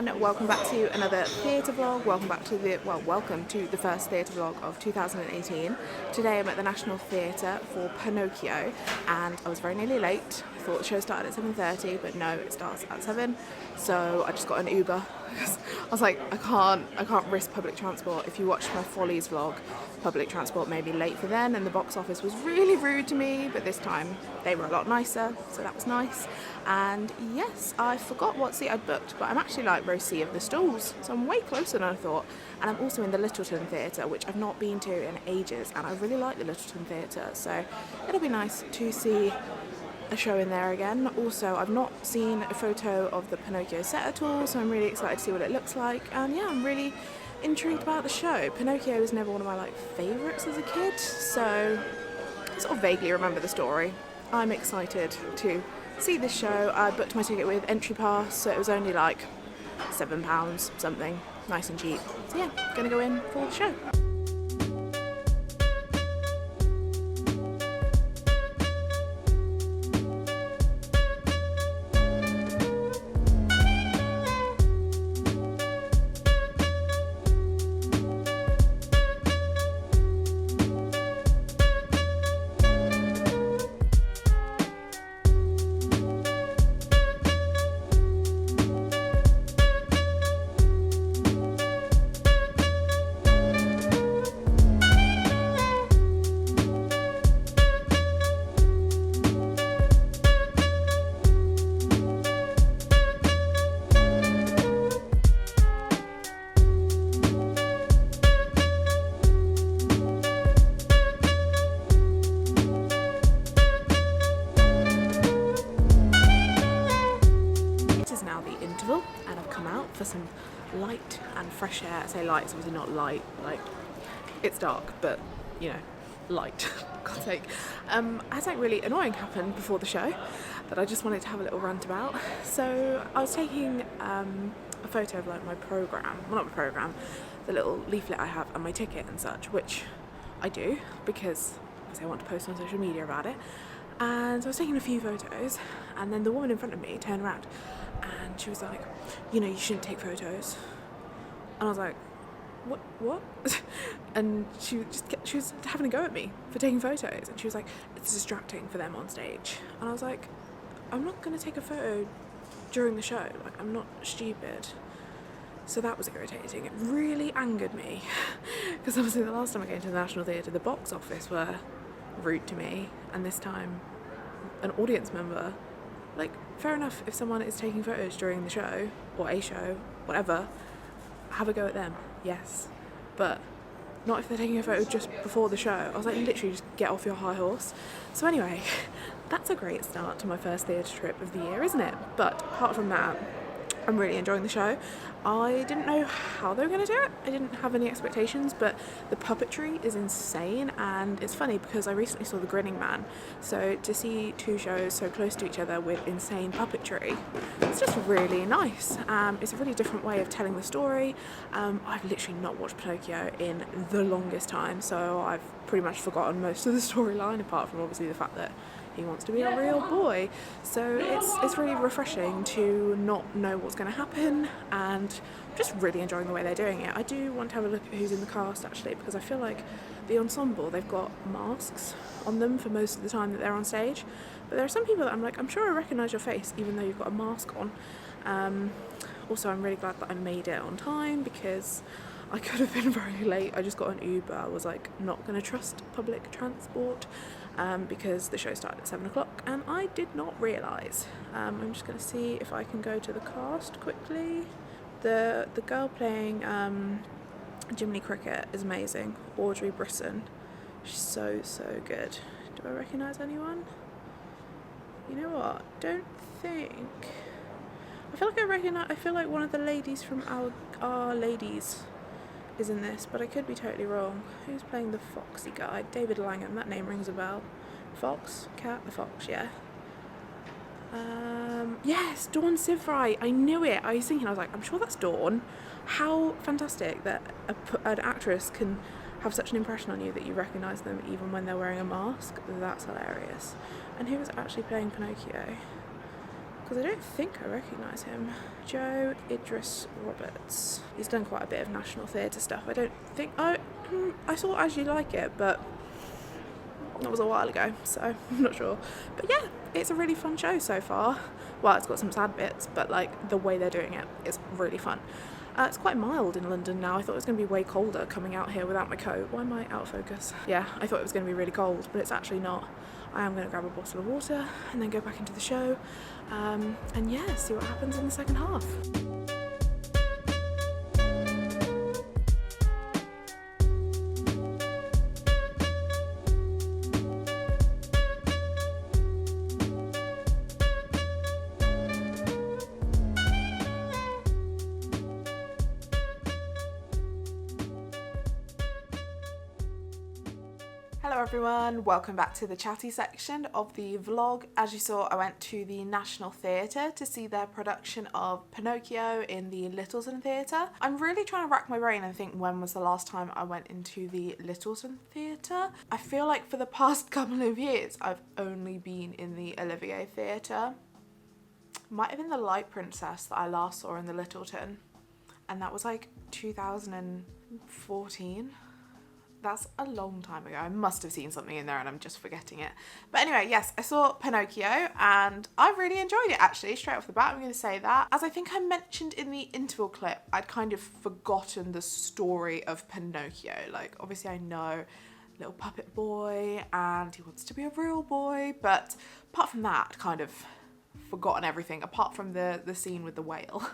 everyone, welcome back to another theatre vlog, welcome to the first theatre vlog of 2018. Today I'm at the National Theatre for Pinocchio and I was very nearly late. I thought the show started at 7:30 but no, it starts at 7, so I just got an Uber. I was like, I can't risk public transport. If you watched my Follies vlog, public transport may be late for then and the box office was really rude to me, but this time they were a lot nicer, so that was nice. And yes, I forgot what seat I'd booked, but I'm actually like row C of the stalls, so I'm way closer than I thought. And I'm also in the Lyttelton Theatre, which I've not been to in ages, and I really like the Lyttelton Theatre, so it'll be nice to see a show in there again. Also, I've not seen a photo of the Pinocchio set at all, so I'm really excited to see what it looks like. And yeah, I'm really intrigued about the show. Pinocchio was never one of my favourites as a kid, so I sort of vaguely remember the story. I'm excited to see this show. I booked my ticket with entry pass, so it was only like £7 something, nice and cheap. So yeah, gonna go in for the show. And I've come out for some light and fresh air. I say light, it's obviously not light, like it's dark, but you know, light. God's sake. I had something really annoying happen before the show that I just wanted to have a little rant about. So I was taking a photo of my programme, well not my programme, the little leaflet I have and my ticket and such, which I do because I want to post on social media about it. And so I was taking a few photos and then the woman in front of me turned around and she was like, you know, you shouldn't take photos. And I was like, what? And she was having a go at me for taking photos, and she was like, it's distracting for them on stage. And I was like, I'm not going to take a photo during the show, like I'm not stupid. So that was irritating. It really angered me because obviously the last time I came to the National Theatre, the box office were rude to me, and this time an audience member. Like, fair enough if someone is taking photos during the show, or a show, whatever, have a go at them, yes. But not if they're taking a photo just before the show. I was like, literally just get off your high horse. So anyway, that's a great start to my first theatre trip of the year, isn't it? But apart from that, I'm really enjoying the show. I didn't know how they were going to do it. I didn't have any expectations, but the puppetry is insane, and it's funny because I recently saw The Grinning Man, so to see two shows so close to each other with insane puppetry, it's just really nice. It's a really different way of telling the story. I've literally not watched Pinocchio in the longest time, so I've pretty much forgotten most of the storyline, apart from obviously the fact that he wants to be a real boy. So it's really refreshing to not know what's going to happen, and just really enjoying the way they're doing it. I do want to have a look at who's in the cast actually, because I feel like the ensemble, they've got masks on them for most of the time that they're on stage, but there are some people that I'm like, I'm sure I recognise your face even though you've got a mask on. Also, I'm really glad that I made it on time because I could have been very late. I just got an Uber. I was like not going to trust public transport because the show started at 7 o'clock and I did not realise. I'm just going to see if I can go to the cast quickly. The girl playing Jiminy Cricket is amazing. Audrey Brisson. She's so good. Do I recognise anyone? You know what? Don't think. I feel like one of the ladies from Our Ladies is in this, but I could be totally wrong. Who's playing the foxy guy? David Langham, that name rings a bell. Fox? Cat? The fox, yeah. Yes, Dawn Sivry. I knew it. I was thinking, I was like, I'm sure that's Dawn. How fantastic that an actress can have such an impression on you that you recognise them even when they're wearing a mask. That's hilarious. And who was actually playing Pinocchio? because I don't think I recognise him. Joe Idris Roberts. He's done quite a bit of National Theatre stuff. I don't think... I saw As You Like It, but that was a while ago, so I'm not sure. But yeah, it's a really fun show so far. Well, it's got some sad bits, but like the way they're doing it is really fun. It's quite mild in London now. I thought it was going to be way colder coming out here without my coat. Why am I out of focus? Yeah, I thought it was going to be really cold, but it's actually not. I am going to grab a bottle of water and then go back into the show. And yeah, see what happens in the second half. Hello everyone, welcome back to the chatty section of the vlog. As you saw, I went to the National Theatre to see their production of Pinocchio in the Lyttelton Theatre. I'm really trying to rack my brain and think when was the last time I went into the Lyttelton Theatre. I feel like for the past couple of years I've only been in the Olivier Theatre. Might have been the Light Princess that I last saw in the Lyttelton, and that was like 2014. That's a long time ago. I must have seen something in there and I'm just forgetting it. But anyway, yes, I saw Pinocchio and I really enjoyed it actually. Straight off the bat, I'm going to say that. As I think I mentioned in the interval clip, I'd kind of forgotten the story of Pinocchio. Like, obviously I know little puppet boy and he wants to be a real boy, but apart from that, I'd kind of forgotten everything apart from the scene with the whale.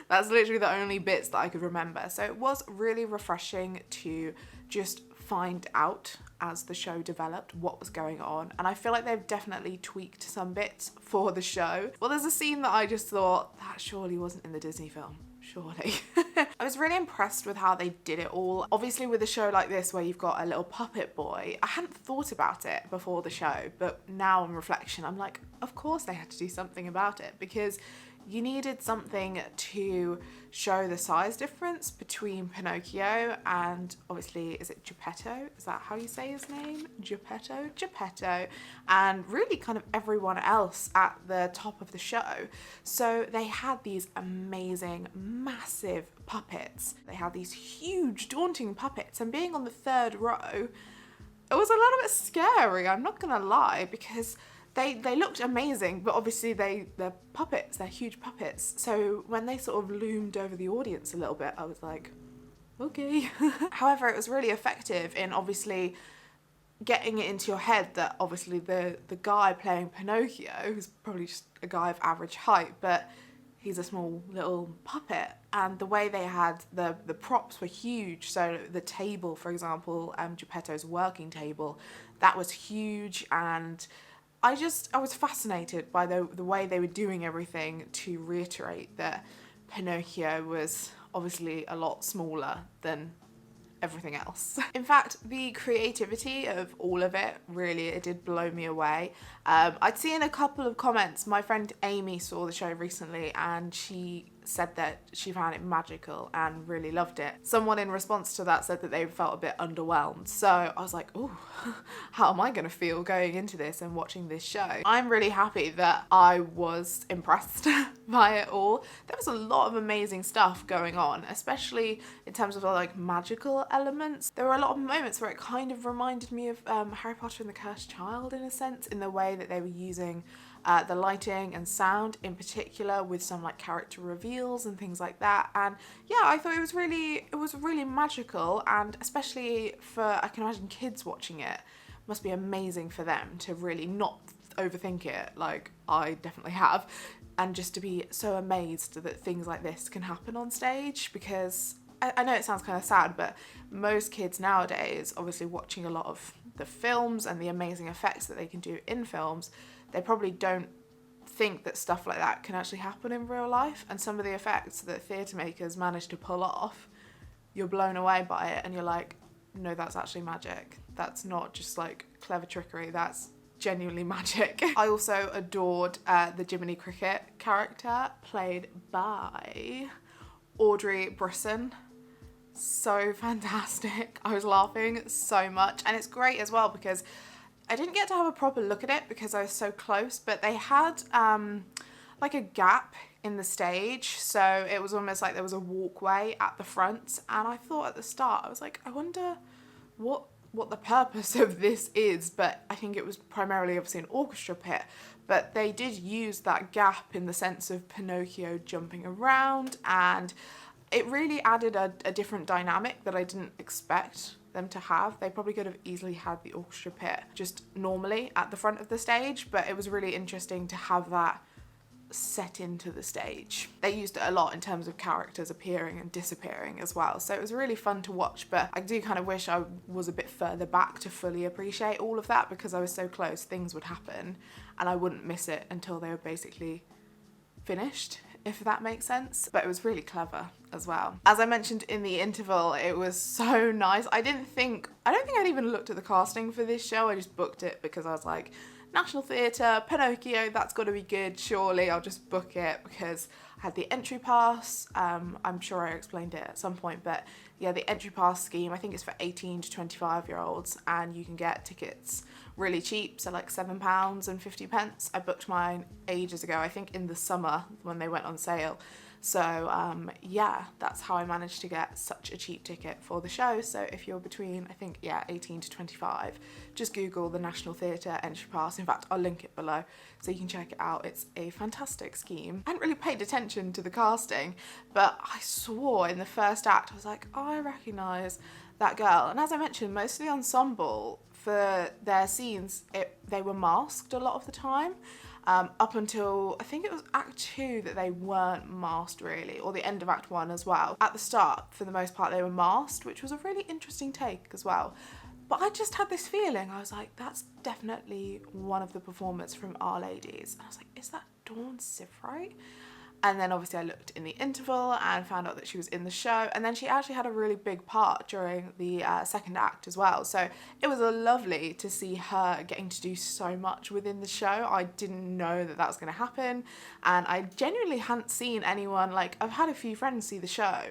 That's literally the only bits that I could remember. So it was really refreshing to just find out as the show developed what was going on, and I feel like they've definitely tweaked some bits for the show. Well, there's a scene that I just thought that surely wasn't in the Disney film. Surely. I was really impressed with how they did it all. Obviously with a show like this where you've got a little puppet boy, I hadn't thought about it before the show, but now on reflection I'm like, of course they had to do something about it, because you needed something to show the size difference between Pinocchio and, obviously, is it Geppetto? Is that how you say his name? Geppetto? Geppetto. And really kind of everyone else at the top of the show. So they had these amazing, massive puppets. They had these huge, daunting puppets, and being on the third row, it was a little bit scary, I'm not gonna lie, because they looked amazing, but obviously they're puppets, they're huge puppets. So when they sort of loomed over the audience a little bit, I was like, okay. However, it was really effective in obviously getting it into your head that obviously the guy playing Pinocchio, who's probably just a guy of average height, but he's a small little puppet. And the way they had the props were huge. So the table, for example, Geppetto's working table, that was huge, and I was fascinated by the way they were doing everything to reiterate that Pinocchio was obviously a lot smaller than everything else. In fact, the creativity of all of it, really, it did blow me away. I'd seen a couple of comments. My friend Amy saw the show recently and she said that she found it magical and really loved it. Someone in response to that said that they felt a bit underwhelmed. So I was like, oh, how am I going to feel going into this and watching this show? I'm really happy that I was impressed by it all. There was a lot of amazing stuff going on, especially in terms of like magical elements. There were a lot of moments where it kind of reminded me of Harry Potter and the Cursed Child in a sense, in the way that they were using the lighting and sound in particular, with some like character reveals and things like that. And yeah, I thought it was really magical, and especially for, I can imagine kids watching it, must be amazing for them to really not overthink it like I definitely have, and just to be so amazed that things like this can happen on stage. Because I know it sounds kind of sad, but most kids nowadays, obviously watching a lot of the films and the amazing effects that they can do in films, they probably don't think that stuff like that can actually happen in real life. And some of the effects that theatre makers manage to pull off, you're blown away by it and you're like, no, that's actually magic. That's not just like clever trickery, that's genuinely magic. I also adored the Jiminy Cricket character played by Audrey Brisson. So fantastic. I was laughing so much, and it's great as well because I didn't get to have a proper look at it because I was so close, but they had like a gap in the stage, so it was almost like there was a walkway at the front, and I thought at the start, I was like, I wonder what the purpose of this is, but I think it was primarily obviously an orchestra pit, but they did use that gap in the sense of Pinocchio jumping around, and it really added a different dynamic that I didn't expect them to have. They probably could have easily had the orchestra pit just normally at the front of the stage, but it was really interesting to have that set into the stage. They used it a lot in terms of characters appearing and disappearing as well, so it was really fun to watch, but I do kind of wish I was a bit further back to fully appreciate all of that, because I was so close, things would happen and I wouldn't miss it until they were basically finished, if that makes sense. But it was really clever as well. As I mentioned in the interval, it was so nice. I don't think I'd even looked at the casting for this show. I just booked it because I was like, National Theatre, Pinocchio, that's got to be good, surely I'll just book it, because I had the entry pass. I'm sure I explained it at some point, but yeah, the entry pass scheme, I think it's for 18 to 25 year olds, and you can get tickets really cheap, so like £7.50. I booked mine ages ago, I think in the summer when they went on sale. So yeah, that's how I managed to get such a cheap ticket for the show. So if you're between, I think, yeah, 18 to 25, just Google the National Theatre entry pass. In fact, I'll link it below so you can check it out. It's a fantastic scheme. I hadn't really paid attention to the casting, but I swore in the first act, I was like, oh, I recognise that girl. And as I mentioned, most of the ensemble for their scenes, they were masked a lot of the time. Up until, I think it was Act 2 that they weren't masked really, or the end of Act 1 as well. At the start, for the most part, they were masked, which was a really interesting take as well. But I just had this feeling, I was like, that's definitely one of the performers from Our Ladies. And I was like, is that Dawn Sifright? And then obviously I looked in the interval and found out that she was in the show, and then she actually had a really big part during the second act as well. So it was lovely to see her getting to do so much within the show. I didn't know that was going to happen, and I genuinely hadn't seen anyone, like, I've had a few friends see the show.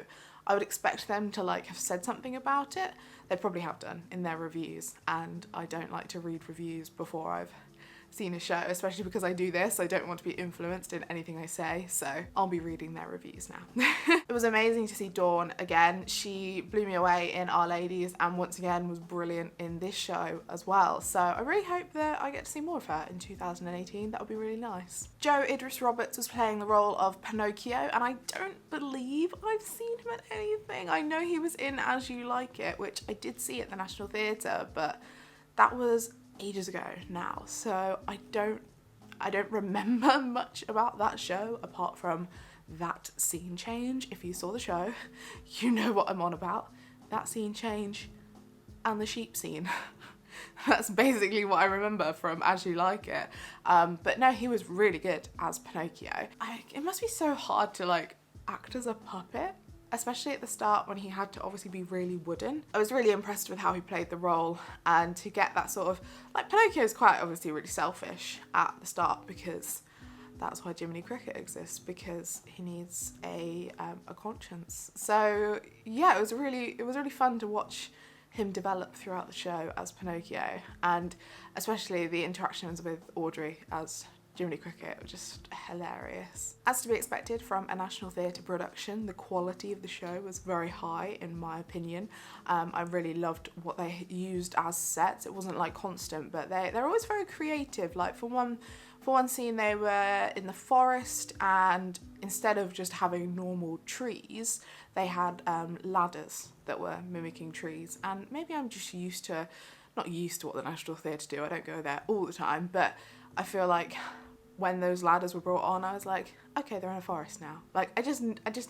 I would expect them to like have said something about it. They probably have done in their reviews, and I don't like to read reviews before I've seen a show, especially because I do this. I don't want to be influenced in anything I say, so I'll be reading their reviews now. It was amazing to see Dawn again. She blew me away in Our Ladies, and once again was brilliant in this show as well. So I really hope that I get to see more of her in 2018. That would be really nice. Joe Idris Roberts was playing the role of Pinocchio, and I don't believe I've seen him at anything. I know he was in As You Like It, which I did see at the National Theatre, but that was ages ago now, so I don't remember much about that show apart from that scene change. If you saw the show, you know what I'm on about. That scene change and the sheep scene. That's basically what I remember from As You Like It. But no, he was really good as Pinocchio. It must be so hard to like act as a puppet, especially at the start when he had to obviously be really wooden. I was really impressed with how he played the role, and to get that sort of, like, Pinocchio is quite obviously really selfish at the start, because that's why Jiminy Cricket exists, because he needs a conscience. So yeah, it was really fun to watch him develop throughout the show as Pinocchio, and especially the interactions with Audrey as Jiminy Cricket were just hilarious. As to be expected from a National Theatre production, the quality of the show was very high in my opinion. I really loved what they used as sets. It wasn't like constant, but they're always very creative. Like for one scene they were in the forest, and instead of just having normal trees, they had ladders that were mimicking trees. And maybe I'm just not used to what the National Theatre do. I don't go there all the time, but I feel like when those ladders were brought on, I was like, okay, they're in a forest now. Like, I just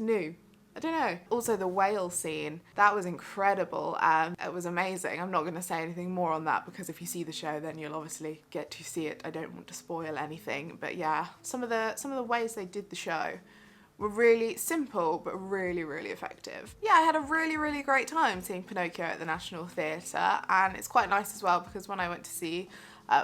knew. I don't know. Also, the whale scene, that was incredible. It was amazing. I'm not going to say anything more on that, because if you see the show, then you'll obviously get to see it. I don't want to spoil anything, but yeah, some of the ways they did the show were really simple, but really, really effective. Yeah, I had a really, really great time seeing Pinocchio at the National Theatre, and it's quite nice as well, because when I went to see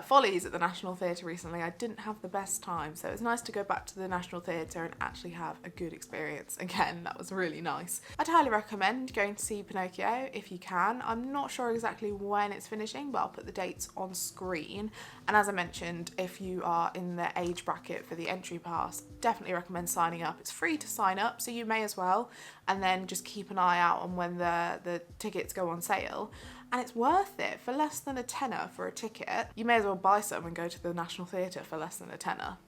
Follies at the National Theatre recently. I didn't have the best time, so it was nice to go back to the National Theatre and actually have a good experience again. That was really nice. I'd highly recommend going to see Pinocchio if you can. I'm not sure exactly when it's finishing, but I'll put the dates on screen. And as I mentioned, if you are in the age bracket for the entry pass, definitely recommend signing up. It's free to sign up, so you may as well, and then just keep an eye out on when the tickets go on sale. And it's worth it. For less than a tenner for a ticket, you may as well buy some and go to the National Theatre for less than a tenner.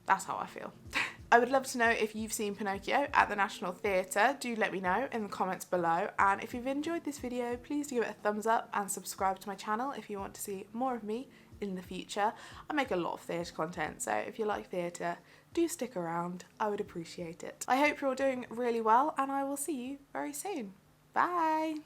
That's how I feel. I would love to know if you've seen Pinocchio at the National Theatre. Do let me know in the comments below. And if you've enjoyed this video, please do give it a thumbs up and subscribe to my channel if you want to see more of me in the future. I make a lot of theatre content, so if you like theatre, do stick around. I would appreciate it. I hope you're all doing really well, and I will see you very soon. Bye!